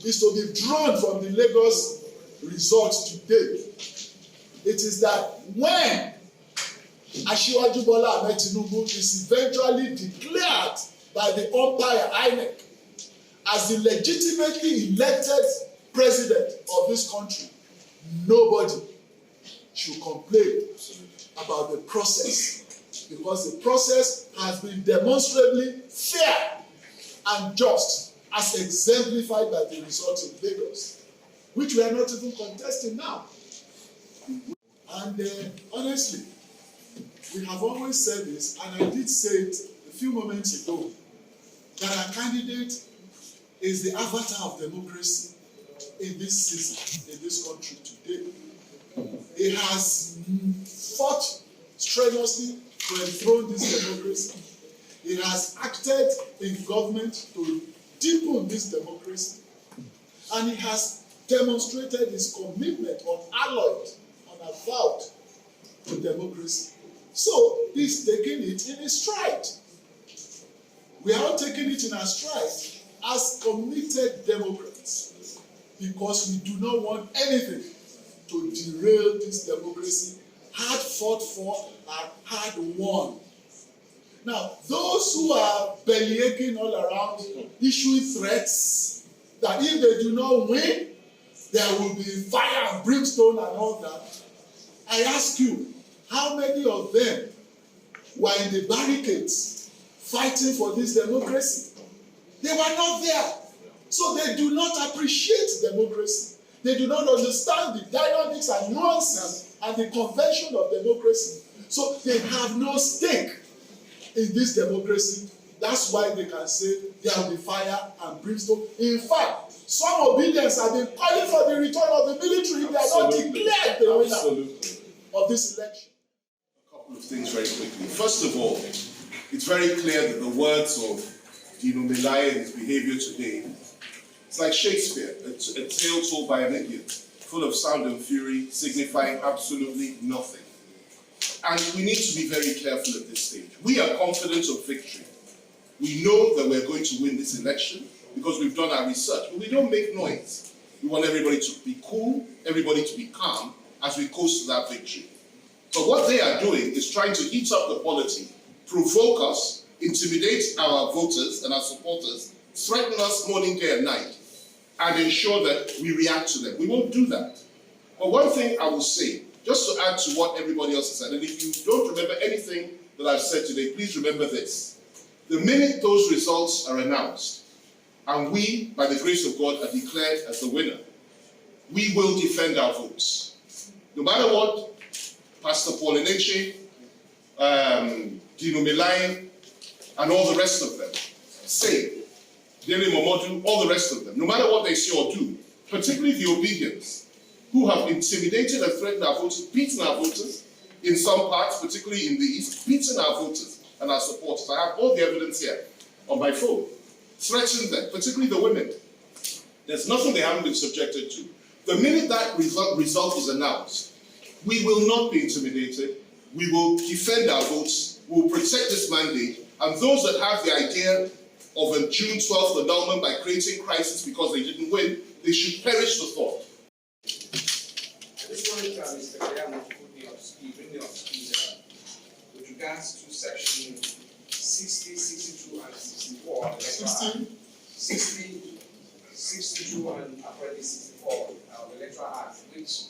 Is to be drawn from the Lagos results today. It is that when Asiwaju Bola Ahmed Tinubu is eventually declared by the umpire INEC as the legitimately elected president of this country, nobody should complain about the process, because the process has been demonstrably fair and just, as exemplified by the results in Lagos, which we are not even contesting now. And honestly, we have always said this, and I did say it a few moments ago, that our candidate is the avatar of democracy in this season, in this country today. He has fought strenuously to enthrone this democracy. He has acted in government to deepen this democracy. And he has demonstrated his commitment, unalloyed, unavowed, to democracy. So he's taking it in his stride. We are all taking it in our stride as committed Democrats, because we do not want anything to derail this democracy, hard fought for and hard won. Now, those who are bellyaching all around, issuing threats that if they do not win, there will be fire and brimstone and all that. I ask you, how many of them were in the barricades fighting for this democracy? They were not there. So they do not appreciate democracy. They do not understand the dynamics and nuances and the convention of democracy. So they have no stake in this democracy. That's why they can say there will be fire and brimstone. In fact, some obedience have been calling for the return of the military if they are not declared the winner of this election. A couple of things very quickly. First of all, it's very clear that the words of Dino Melaye and his behavior today, it's like Shakespeare, a tale told by an idiot, full of sound and fury, signifying absolutely nothing. And we need to be very careful at this stage. We are confident of victory. We know that we're going to win this election because we've done our research, but we don't make noise. We want everybody to be cool, everybody to be calm as we coast to that victory. But what they are doing is trying to heat up the polity, provoke us, intimidate our voters and our supporters, threaten us morning, day, and night, and ensure that we react to them. We won't do that. But one thing I will say, just to add to what everybody else has said, and if you don't remember anything that I've said today, please remember this. The minute those results are announced, and we, by the grace of God, are declared as the winner, we will defend our votes. No matter what Pastor Paul Eneche, Dino Melaye, and all the rest of them say, Dele Momodu, all the rest of them, no matter what they say or do, particularly the obedience, who have intimidated and threatened our voters, beaten our voters, in some parts, particularly in the East, beaten our voters and our supporters. I have all the evidence here on my phone. Threatened them, particularly the women. There's nothing they haven't been subjected to. The minute that result is announced, we will not be intimidated. We will defend our votes. We will protect this mandate. And those that have the idea of a June 12th annulment by creating crisis because they didn't win, they should perish the thought. I just wanted Mr. Kayama to put me up to speed, bring me up to speed with regards to section 60, 62, and 64. 16? 60, 62, and apparently 64 of the Electoral Act, which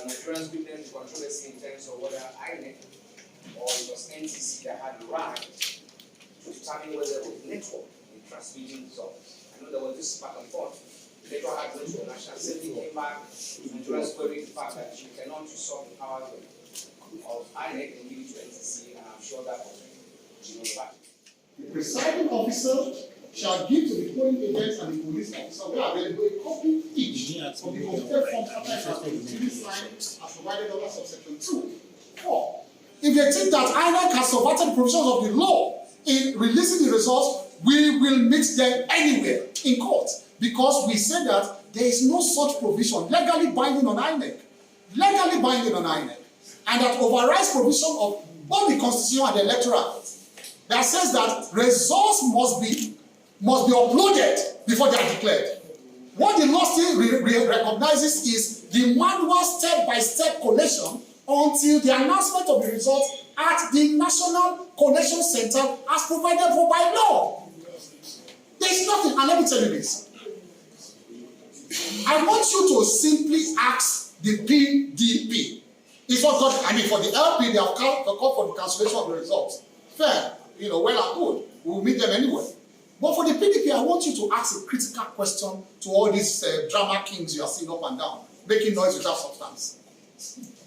Nigerians give them the controversy in terms of whether INEC or it was NTC that had the right to determine whether there was network in transmitting results. I know there was this back and forth. The Electoral Act went to the National Assembly, came back, Nigerians queried the fact that you cannot usurp the powers of INEC and give it to NTC, and I'm sure that was the fact. presiding officer shall give to the polling agents and the police officer where available a copy each of the completed form has been duly signed as provided under subsection 2. 4. If they think that INEC has subverted the provisions of the law in releasing the results, we will meet them anywhere in court, because we say that there is no such provision legally binding on INEC, and that overrides provision of both the Constitution and the Electoral Act that says that results must be uploaded before they are declared. What the law still recognizes is the manual step-by-step collation until the announcement of the results at the National Collation Center as provided for by law. There is nothing, and let me tell you this. I want you to simply ask the PDP. It's what God, for the LP, they have called for the cancellation of the results. Fair, well and good. We will meet them anyway. But for the PDP, I want you to ask a critical question to all these drama kings you are seeing up and down, making noise without substance.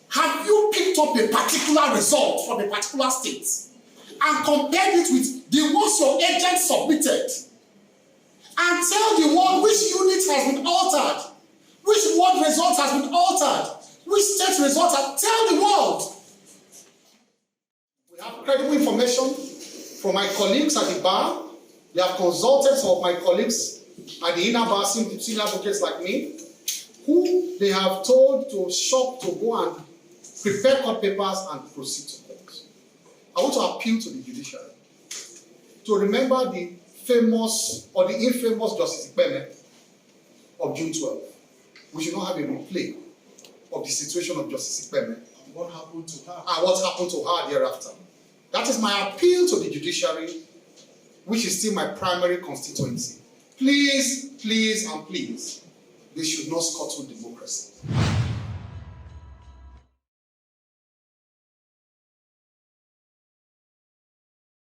Have you picked up a particular result from a particular state and compared it with the ones your agent submitted? And tell the world which unit has been altered, which ward result has been altered, which state result has. Tell the world. We have credible information from my colleagues at the bar. They have consulted some of my colleagues at the inner bar, senior advocates like me, who they have told to shop to go and prepare court papers and proceed to court. I want to appeal to the judiciary to remember the famous or the infamous Justice Ikpeme of June 12. We should not have a replay of the situation of Justice Ikpeme. What happened to her? And what happened to her thereafter. That is my appeal to the judiciary, which is still my primary constituency. Please, please, and please, they should not scuttle democracy.